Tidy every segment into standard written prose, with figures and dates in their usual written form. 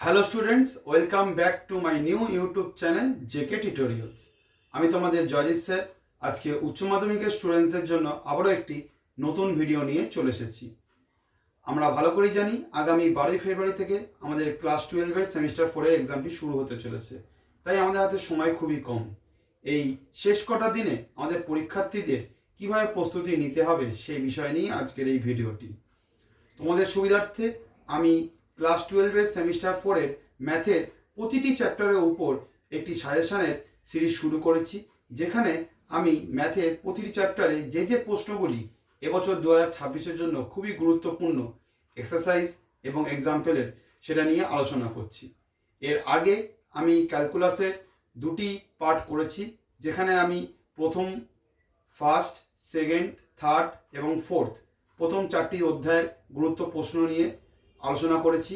Hello students, welcome back to my new YouTube channel JK tutorials. আমি তোমাদের জজিস sir. আজকে উচ্চ মাধ্যমিকের স্টুডেন্টদের জন্য আবারও একটি নতুন ভিডিও নিয়ে চলে এসেছি। আমরা ভালো করেই জানি আগামী 12ই ফেব্রুয়ারি থেকে আমাদের ক্লাস 12-এর সেমিস্টার 4-এর এক্সামটি শুরু হতে চলেছে। তাই আমাদের হাতে সময় খুবই কম। এই শেষ কটা দিনে আমাদের পরীক্ষার্থীদের কিভাবে প্রস্তুতি নিতে হবে সেই বিষয় নিয়ে আজকের এই ভিডিওটি। তোমাদের সুবিধার্থে আমি ক্লাস 12-এর সেমিস্টার 4-এর ম্যাথের প্রতিটি চ্যাপ্টারের উপর একটি সাজেশনের সিরিজ শুরু করেছি, যেখানে আমি ম্যাথের প্রতিটি চ্যাপ্টারে যে প্রশ্নগুলি এবছর 2026-এর জন্য খুবই গুরুত্বপূর্ণ এক্সারসাইজ এবং এক্সাম্পলের সেটা নিয়ে আলোচনা করছি। এর আগে আমি ক্যালকুলাসের দুটি পার্ট করেছি, যেখানে আমি প্রথম, ফার্স্ট, সেকেন্ড, থার্ড এবং ফোর্থ প্রথম 4টি অধ্যায়ের গুরুত্ব প্রশ্ন নিয়ে আলোচনা করেছি।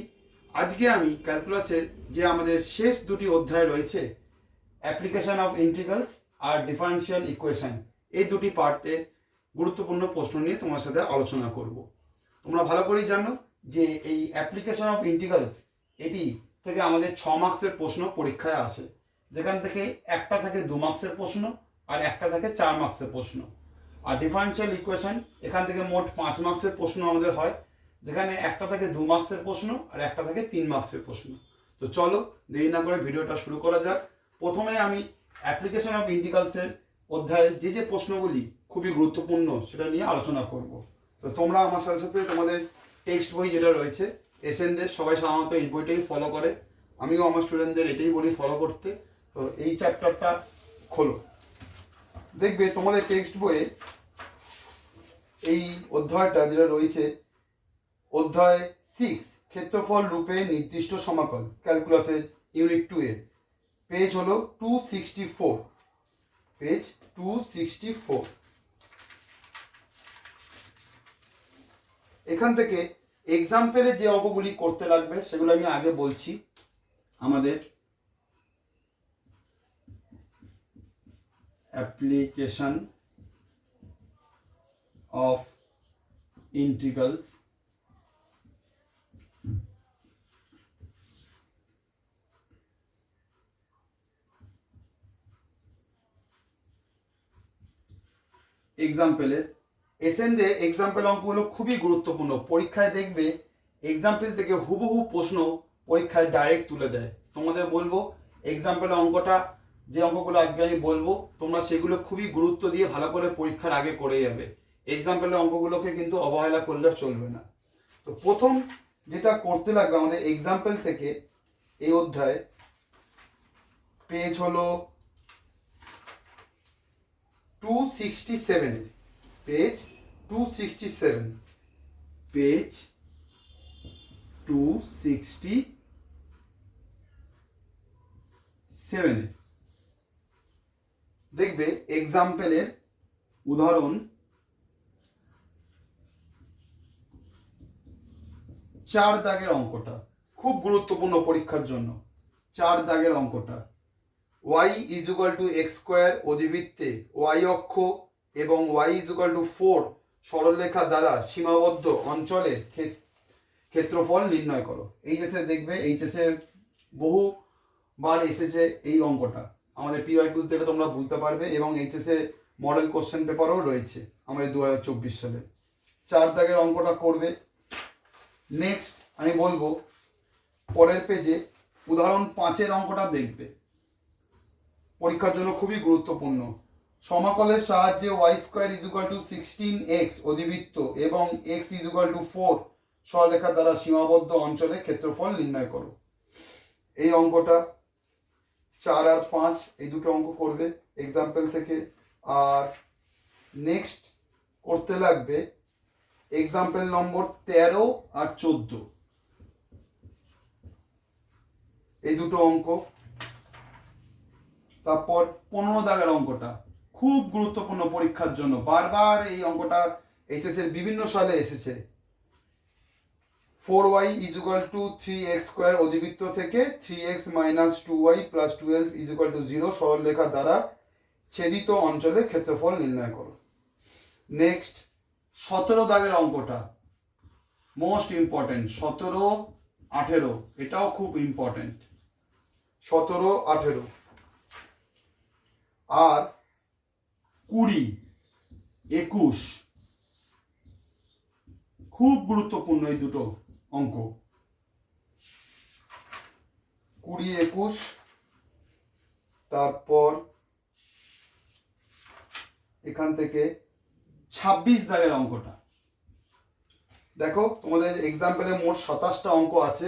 আজকে আমি ক্যালকুলাসের যে আমাদের শেষ দুটি অধ্যায় রয়েছে, অ্যাপ্লিকেশন অফ ইন্টিগ্রালস আর ডিফারেনশিয়াল ইকুয়েশন, এই দুটি পার্টে গুরুত্বপূর্ণ প্রশ্ন নিয়ে তোমার সাথে আলোচনা করব। তোমরা ভালো করেই জানো যে এই অ্যাপ্লিকেশন অফ ইন্টিগ্রালস এটি থেকে আমাদের 6 মার্কসের প্রশ্ন পরীক্ষায় আসে, যেখান থেকে একটা থাকে 2 মার্কসের প্রশ্ন আর একটা থাকে 4 মার্কসের প্রশ্ন। আর ডিফারেনশিয়াল ইকুয়েশন এখান থেকে মোট 5 মার্কসের প্রশ্ন আমাদের হয়, যেখানে একটা থাকে 2 মার্কসের প্রশ্ন আর একটা থাকে 3 মার্কসের প্রশ্ন। তো চলো দেরি না করে ভিডিওটা শুরু করা যাক। প্রথমে আমি অ্যাপ্লিকেশন অফ ইন্টিগ্রালসের অধ্যায়ের যে প্রশ্নগুলি খুবই গুরুত্বপূর্ণ সেটা নিয়ে আলোচনা করব। তো তোমরা আমার সাথে সাথে তোমাদের টেক্সট বই যেটা রয়েছে এসএনদের, সবাই সাধারণত এই বইটাই ফলো করে, আমিও আমার স্টুডেন্টদের এটাই বলি ফলো করতে। তো এই চ্যাপ্টারটা খোলো, দেখবে তোমাদের টেক্সট বইয়ে এই অধ্যায়টা যেটা রয়েছে, অধ্যায় 6 ক্ষেত্রফল রূপে নির্দিষ্ট সমাকল, ক্যালকুলাসের ইউনিট 2 এ পেজ হলো 264, পেজ 264। এখান থেকে এক্সাম্পলে যে অঙ্কগুলি করতে লাগবে সেগুলো আমি আগে বলছি। আমাদের অ্যাপ্লিকেশন অফ ইন্টিগ্রালস এক্সাম্পলের এসএনদে এক্সাম্পল অঙ্কগুলো খুবই গুরুত্বপূর্ণ। পরীক্ষায় দেখবে এক্সাম্পল থেকে হুবহু প্রশ্ন পরীক্ষায় ডাইরেক্ট তুলে দেয়। তোমাদের বলবো এক্সাম্পল অঙ্কটা, যে অঙ্কগুলো আজকে আমি বলবো তোমরা সেগুলো খুবই গুরুত্ব দিয়ে ভালো করে পরীক্ষার আগে করে যাবে। এক্সাম্পলের অঙ্কগুলোকে কিন্তু অবহেলা করলে চলবে না। তো প্রথম যেটা করতে লাগবে আমাদের এক্সাম্পল থেকে এই অধ্যায়, পেজ হলো 267, পেজ 267, পেজ 267 দেখবে এক্সাম্পলের উদাহরণ 4 দাগের অঙ্কটা খুব গুরুত্বপূর্ণ পরীক্ষার জন্য। 4 দাগের অঙ্কটা, y = x² অধিবৃত্তে y অক্ষ এবং y = 4 সরলরেখা দ্বারা সীমাবদ্ধ অঞ্চলের ক্ষেত্রফল নির্ণয় করো। এইচএসে দেখবে, এইচএসে বহুবার এসেছে এই অঙ্কটা, আমাদের পিওয়াই কুইজ দেখে তোমরা বুঝতে পারবে, এবং এইচএসে মডেল কোশ্চেন পেপারও রয়েছে আমাদের 2024 সালে। 4 দাগের অঙ্কটা করবে। নেক্সট আমি বলবো পরের পেজে উদাহরণ 5-এর অঙ্কটা দেখবে, পরীক্ষার জন্য খুবই গুরুত্বপূর্ণ। সমাকলের সাহায্যে y² = 16x অধিবৃত্ত এবং x = 4 সরলরেখা দ্বারা সীমাবদ্ধ অঞ্চলে ক্ষেত্রফল নির্ণয় করো। এই অঙ্কটা 4 আর 5 এই দুটো অঙ্ক করবে এক্সাম্পল থেকে। আর নেক্সট করতে লাগবে এক্সাম্পল নম্বর 13 আর 14, এই দুটো অঙ্ক। তারপর 15 দাগের অঙ্কটা খুব গুরুত্বপূর্ণ পরীক্ষার জন্য, বারবার এই অঙ্কটা এইচএস এর বিভিন্ন সালে এসেছে। 4y = 3x² অধিবৃত্ত থেকে 3x - 2y + 12 = 0 সরলরেখা দ্বারা ছেদিত অঞ্চলে ক্ষেত্রফল নির্ণয় করো। নেক্সট 17 দাগের অঙ্কটা মোস্ট ইম্পর্টেন্ট, 17 18, এটাও খুব ইম্পর্টেন্ট। 17, 18 আর 20, 21 খুব গুরুত্বপূর্ণ এই দুটো অঙ্ক। 20, 21, তারপর এখান থেকে 26 দাগের অঙ্কটা দেখো। তোমাদের এক্সাম্পলে মোট 27টা অঙ্ক আছে।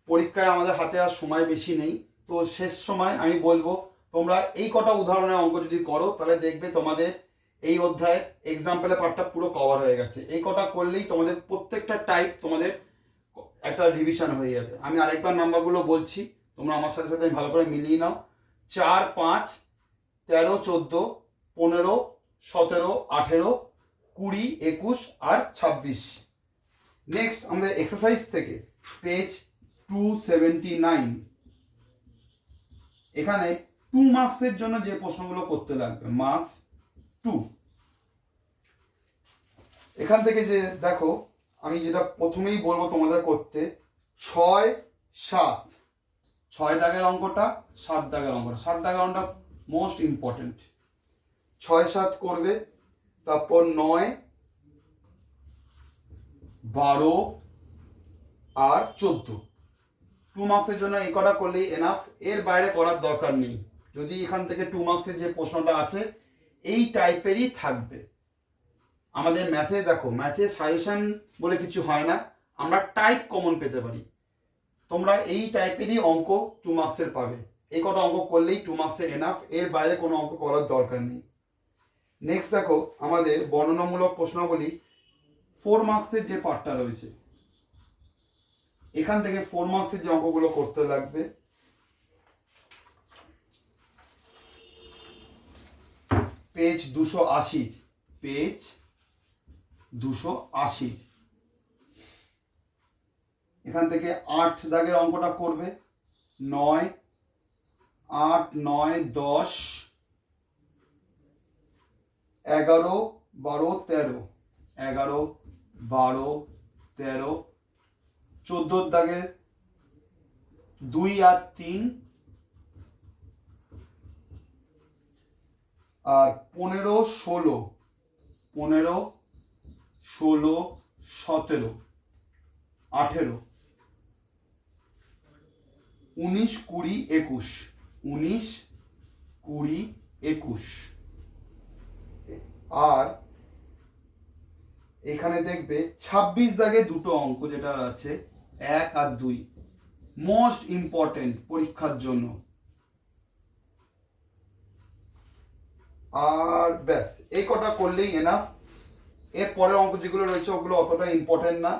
পরীক্ষায় আমাদের হাতে আর সময় বেশি নেই, তো শেষ সময় আমি বলবো তোমরা এই কটা উদাহরণের অঙ্ক যদি করো তাহলে দেখবে তোমাদের এই অধ্যায়ে এক্সাম্পলের পার্টটা পুরো কভার হয়ে গেছে। এই কটা করলেই তোমাদের প্রত্যেকটা টাইপ তোমাদের একটা রিভিশন হয়ে যাবে। আমি আরেকবার নাম্বারগুলো বলছি, তোমরা আমার সাথে সাথে ভালো করে মিলিয়ে নাও। 4, 5, 13, 14, 15, 17, 18, 20, 21 আর 26। নেক্সট আমাদের এক্সারসাইজ থেকে পেজ 279, এখানে 2 মার্কসের জন্য যে প্রশ্নগুলো করতে লাগবে, মার্কস 2। এখান থেকে যে দেখো, আমি যেটা প্রথমেই বলবো তোমাদের করতে, 6, 7, 6 দাগের অঙ্কটা, 7 দাগের অঙ্কটা। 7 দাগের অঙ্কটা মোস্ট ইম্পর্টেন্ট। 6, 7 করবে, তারপর 9, 12 আর 14। 2 মার্কসের জন্য এই কটা করলেই এনাফ, এর বাইরে করার দরকার নেই। যদি এখান থেকে 2 মার্কসের যে প্রশ্নটা আছে এই টাইপেরই থাকবে। আমাদের ম্যাথে দেখো, ম্যাথে সাজেশন বলে কিছু হয় না, আমরা টাইপ কমন পেতে পারি। তোমরা এই টাইপেরই অঙ্ক 2 মার্কসের পাবে। এই কটা অঙ্ক করলেই 2 মার্কসের এনাফ, এর বাইরে কোনো অঙ্ক করার দরকার নেই। নেক্সট দেখো, আমাদের বর্ণনামূলক প্রশ্নগুলি 4 মার্কসের যে পার্টটা রয়েছে, এখান থেকে 4 মার্কসের যে অঙ্কগুলো করতে লাগবে, পেজ 280, পেজ 280, এখান থেকে 8 দাগের অঙ্কটা করবে। 9, 8, 9, 10, 11, 12, 13, 11, 12, 13, 14 দাগের 2 আর 3, আর 15, 16, 15, 16, 17, 18, 19, 20, 21, 19, 20, 21। আর এখানে দেখবে 26 দাগে দুটো অঙ্ক যেটা আছে, 1 আর 2, মোস্ট ইম্পর্টেন্ট পরীক্ষার জন্য। আর ব্যাস, এই কটা করলেই এনাফ। এর পরের অঙ্ক যেগুলো রয়েছে ওগুলো অতটা ইম্পর্টেন্ট না।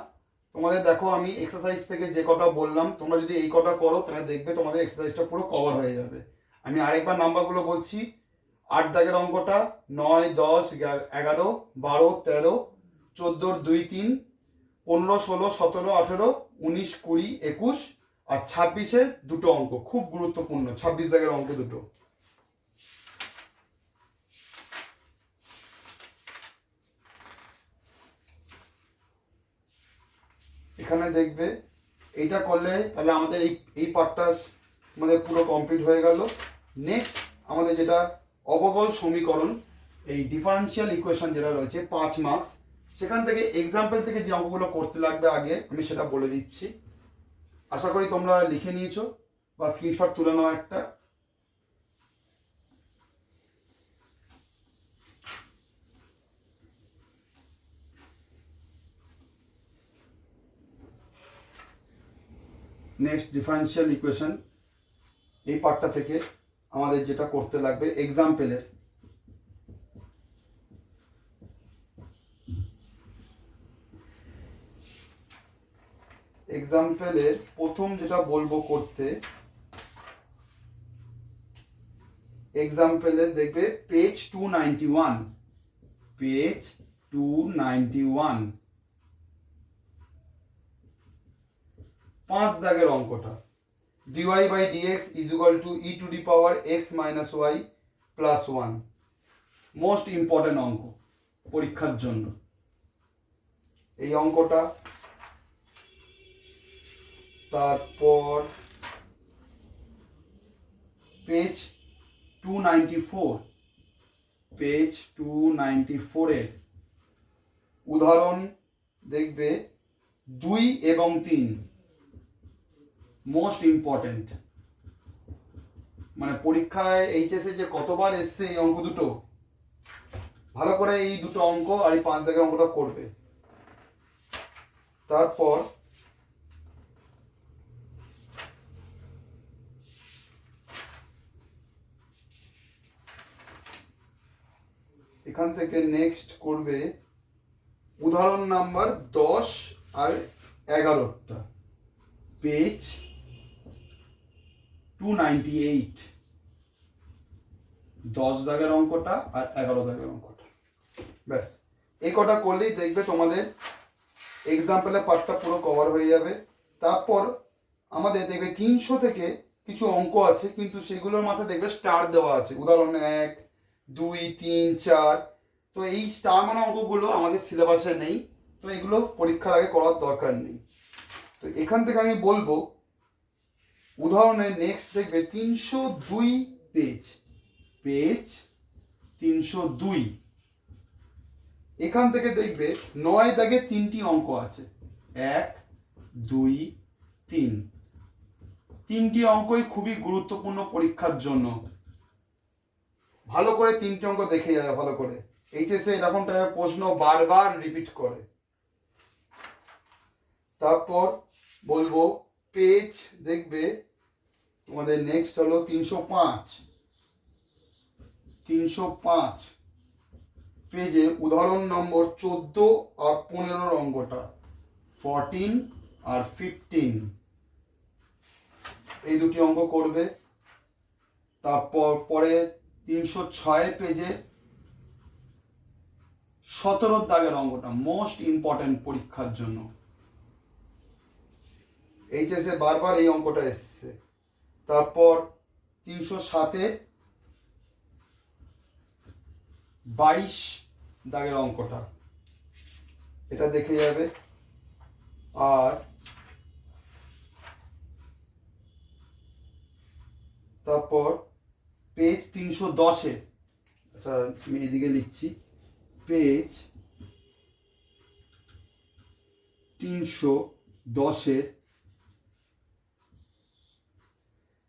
তোমাদের দেখো, আমি এক্সারসাইজ থেকে যে কটা বললাম, তোমরা যদি এই কটা করো তাহলে দেখবে তোমাদের এক্সারসাইজটা পুরো কভার হয়ে যাবে। আমি আরেকবার নাম্বারগুলো বলছি। 8 দাগের অঙ্কটা 9, 10, 11, 12, 13, 14, 2, 3, 15, 16, 17, 18, 19, 20, 21 আর 26-এ দুটো অঙ্ক খুব গুরুত্বপূর্ণ। 26 দাগের অঙ্ক দুটো। এখানে দেখবে এইটা করলে তাহলে আমাদের এই পার্টটা আমাদের পুরো কমপ্লিট হয়ে গেল। নেক্সট আমাদের যেটা অবকল সমীকরণ, এই ডিফারেন্সিয়াল ইকুয়েশন যেটা রয়েছে 5 মার্কস, সেখান থেকে এক্সাম্পল থেকে যে অঙ্কগুলো করতে লাগবে আগে আমি সেটা বলে দিচ্ছি। আশা করি তোমরা লিখে নিয়েছো বা স্ক্রিনশট তুলে নাও একটা। নেক্সট ডিফারেন্সিয়াল ইকুয়েশন, এই পার্টটা থেকে আমাদের যেটা করতে লাগবে এক্সাম্পলের প্রথম যেটা বলবো করতে, এক্সাম্পলে দেখবে পেজ 291, পেজ 291, 5 দাগের অঙ্কটা, dy by dx is equal to e to the power x minus y plus 1। Most important অঙ্ক পরীক্ষার জন্য। এই অঙ্কটা তারপর পেজ 294, পেজ 294 এর উদাহরণ দেখবে 2 এবং 3, মোস্ট ইম্পর্টেন্ট। মানে পরীক্ষায় এইচএসে যে কতবার এসছে এই অঙ্ক দুটো, ভালো করে এই দুটো অঙ্ক আর এই 5 দাগের অঙ্কটা করবে। তারপর এখান থেকে নেক্সট করবে উদাহরণ নাম্বার 10 আর 11টা, পেজ 298, 10 দাগের অঙ্কটা আর 11 দাগের অঙ্কটা। ব্যাস এই কটা করলেই দেখবে তোমাদের এক্সাম্পলের পার্টটা পুরো কভার হয়ে যাবে। তারপর আমাদের দেখবে 300 থেকে কিছু অঙ্ক আছে, কিন্তু সেগুলোর মাথায় দেখবে স্টার দেওয়া আছে, উদাহরণ 1, 2, 3, 4। তো এই স্টার মানে অঙ্কগুলো আমাদের সিলেবাসে নেই, তো এগুলো পরীক্ষার আগে করার দরকার নেই। তো এখান থেকে আমি বলবো উদাহরণে নেক্সট দেখবে 302 পেজ, পেজ 302। এখান থেকে দেখবে 9 দাগে 3টি অঙ্ক আছে, 1, 2, 3। 3টি অঙ্কই খুবই গুরুত্বপূর্ণ পরীক্ষার জন্য। ভালো করে 3টি অঙ্ক দেখে যাবে ভালো করে, এইচএসএ এরকম টাইপের প্রশ্ন বারবার রিপিট করে। তারপর বলবো পেজ দেখবে তোমাদের নেক্সট হলো 305, 305 পেজে উদাহরণ নম্বর 14 আর 15 অঙ্কটা, 14 আর 15, এই দুটি অঙ্ক করবে। তারপর পরে 306 পেজে 17 দাগের অঙ্কটা, মোস্ট ইম্পর্টেন্ট পরীক্ষার জন্য, এইচএসএ বারবার এই অঙ্কটা এসছে। তারপর 307 22 দাগের অঙ্কটা, এটা দেখে যাবে। আর তারপর পেজ 310, আচ্ছা আমি এদিকে লিখছি, পেজ 310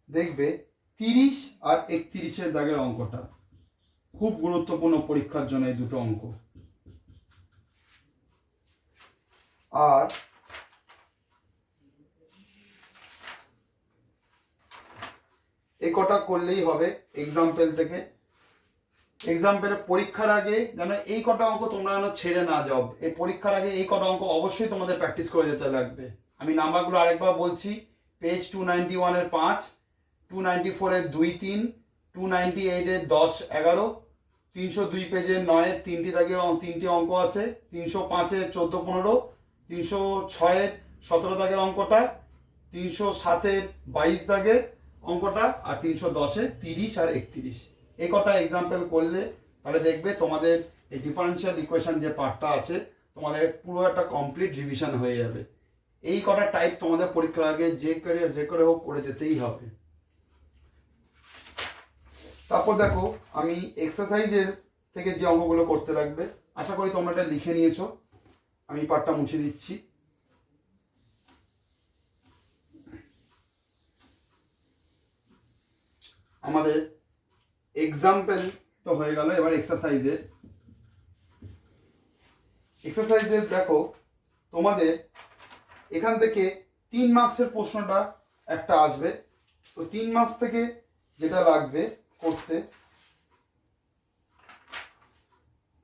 দেখবে 30 আর 31 দাগের অঙ্কটা, খুব গুরুত্বপূর্ণ পরীক্ষার জন্য এই দুটো অঙ্ক। আর এই কটা করলেই হবে এক্সাম্পল থেকে। এক্সাম্পলের পরীক্ষার আগে যেন এই কটা অঙ্ক তোমরা যেন ছেড়ে না যাও, এই পরীক্ষার আগে এই কটা অঙ্ক অবশ্যই তোমাদের প্র্যাকটিস করে যেতে লাগবে। আমি নাম্বারগুলো আরেকবার বলছি, পেজ 291 এর 5, 294 এর 2, 3, 298 এর 10, 11, 302 পেজের 9 এর 3টি দাগের 3টি অঙ্ক আছে, 305 এর 14, 15, 306 এর 17 দাগের অঙ্কটা, 307 এর 22 দাগের অঙ্কটা, আর 310 এর 30 আর 31। এই কটা এক্সাম্পল করলে তাহলে দেখবে তোমাদের এই ডিফারেন্সিয়াল ইকুয়েশন যে পার্টটা আছে তোমাদের পুরো একটা কমপ্লিট রিভিশন হয়ে যাবে। এই কটা টাইপ তোমাদের পরীক্ষার আগে যে করে হোক করে যেতেই হবে। তারপর দেখো আমি এক্সারসাইজের থেকে যে অঙ্কগুলো করতে লাগবে, আশা করি তোমরা এটা লিখে নিয়েছো। আমি পার্টটা মুছে দিচ্ছি। আমাদের এক্সাম্পল তো হয়ে গেল, এবার এক্সারসাইজের দেখো তোমাদের এখান থেকে 3 মার্কসের প্রশ্নটা একটা আসবে। তো 3 মার্কস থেকে যেটা লাগবে করতে,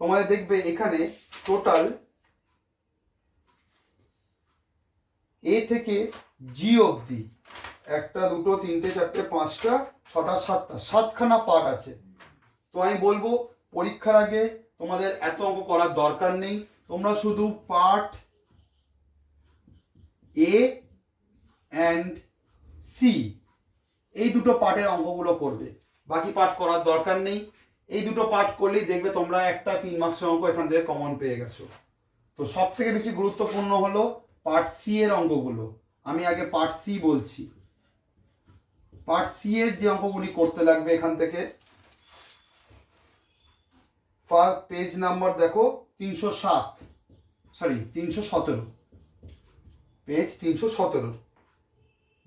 তোমাদের দেখবে এখানে টোটাল এ থেকে জি অবধি 1, 2, 3, 4, 5, 6, 7খানা পার্ট আছে। তো আমি বলবো পরীক্ষার আগে তোমাদের এত অঙ্ক করার দরকার নেই, তোমরা শুধু পার্ট এ অ্যান্ড সি এই দুটো পার্টের অঙ্কগুলো করবে, বাকি পার্ট করার দরকার নেই। এই দুটো পার্ট করলেই দেখবে তোমরা একটা 3 মার্কসের অঙ্ক এখান থেকে কমন পেয়ে গেছো। তো সব থেকে বেশি গুরুত্বপূর্ণ হলো পার্ট সি এর অঙ্কগুলো, আমি আগে পার্ট সি বলছি। পার্ট সি এর যে অঙ্কগুলি করতে লাগবে এখান থেকে, পেজ নাম্বার দেখো 317, পেজ 317।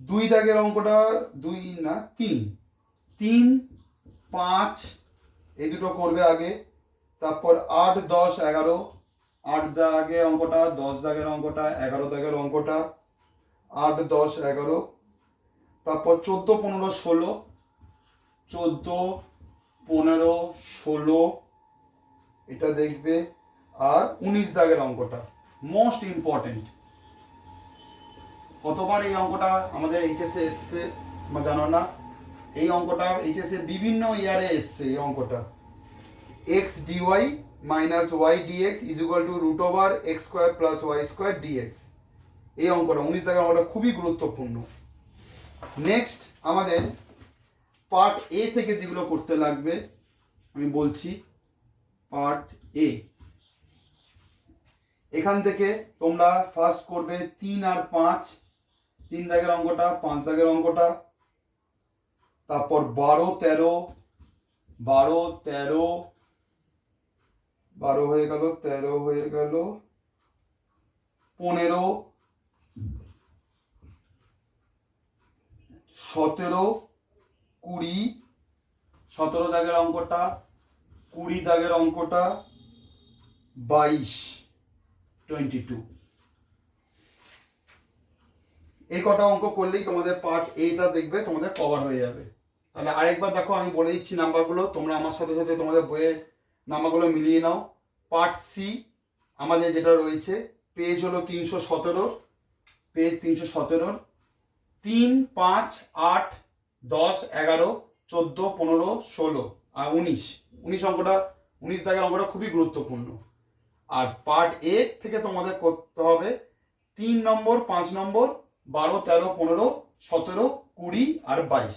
2 দাগের অঙ্কটা, 2 না 3, 5 এই দুটো করবে আগে। তারপর 8, 10, 11, 8 দাগের অঙ্কটা, 10 দাগের অঙ্কটা, 11 দাগের অঙ্কটা, 8, 10, 11। তারপর 14, 15, 16, 14, 15, 16 এটা দেখবে। আর 19 দাগের অঙ্কটা মোস্ট ইম্পর্টেন্ট। কতবার এই অঙ্কটা আমাদের এইচএসে এসছে বা জানো না? এই অঙ্কটা এইচএসে বিভিন্ন ইয়ারে এসছে। এই অঙ্কটা x dy minus y dx is equal to root over x square plus y square dx। এই অঙ্কটা 19 দাগের অঙ্কটা খুবই গুরুত্বপূর্ণ। নেক্সট আমাদের পার্ট এ থেকে যেগুলো করতে লাগবে আমি বলছি। পার্ট এ, এখান থেকে তোমরা ফার্স্ট করবে 3 আর 5, 3 দাগের অঙ্কটা, 5 দাগের অঙ্কটা। তারপর 12, 13 হয়ে গেল, 13 হয়ে গেল, 15, 17, 20, 17 দাগের অঙ্কটা, 20 দাগের অঙ্কটা, 22, 22। এই কটা অঙ্ক করলেই তোমাদের পার্ট এটা দেখবে তোমাদের কভার হয়ে যাবে। তাহলে আরেকবার দেখো, আমি বলে দিচ্ছি নাম্বারগুলো, তোমরা আমার সাথে সাথে তোমাদের বইয়ের নাম্বারগুলো মিলিয়ে নাও। পার্ট সি আমাদের যেটা রয়েছে, পেজ হলো 317, পেজ 317, 3, 5, 8, 10, 11, 14, 15, 16 আর 19 অঙ্কটা, 19 দাগের অঙ্কটা খুবই গুরুত্বপূর্ণ। আর পার্ট এ থেকে তোমাদের করতে হবে 3 নম্বর, 5 নম্বর, 12, 13, 15, 17, 20 আর 22।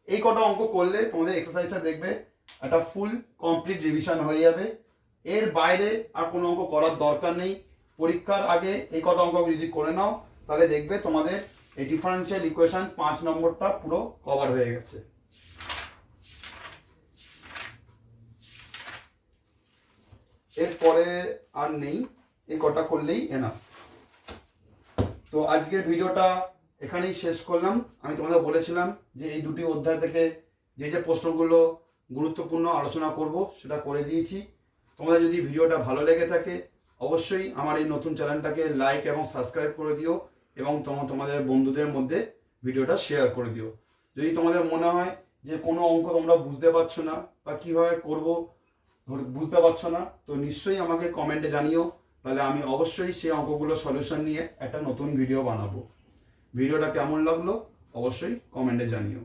এই কটা অঙ্ক করলে তোমাদের এক্সারসাইজটা দেখবে একটা ফুল কমপ্লিট রিভিশন হয়ে যাবে। এর বাইরে আর কোনো অঙ্ক করার দরকার নেই। পরীক্ষার আগে এই কটা অঙ্ক যদি করে নাও তাহলে দেখবে তোমাদের এই ডিফারেন্সিয়াল ইকুয়েশন 5 নম্বরটা পুরো কভার হয়ে গেছে। এরপরে আর নেই, এই কটা করলেই এনাফ। তো আজকের ভিডিওটা এখানেই শেষ করলাম। আমি তোমাদের বলেছিলাম যে এই দুটি অধ্যায় থেকে যে যে প্রশ্নগুলো গুরুত্বপূর্ণ আলোচনা করব সেটা করে দিয়েছি। তোমাদের যদি ভিডিওটা ভালো লেগে থাকে অবশ্যই আমার এই নতুন চ্যানেলটাকে লাইক এবং সাবস্ক্রাইব করে দিও এবং তোমাদের বন্ধুদের মধ্যে ভিডিওটা শেয়ার করে দিও। যদি তোমাদের মনে হয় যে কোনো অঙ্ক তোমরা বুঝতে পারছো না বা কীভাবে করব বুঝতে পারছো না, তো নিশ্চয়ই আমাকে কমেন্টে জানিও। তাহলে আমি অবশ্যই সেই অঙ্কগুলো সলিউশন নিয়ে একটা নতুন ভিডিও বানাবো। ভিডিওটা কেমন লাগলো অবশ্যই কমেন্টে জানিও।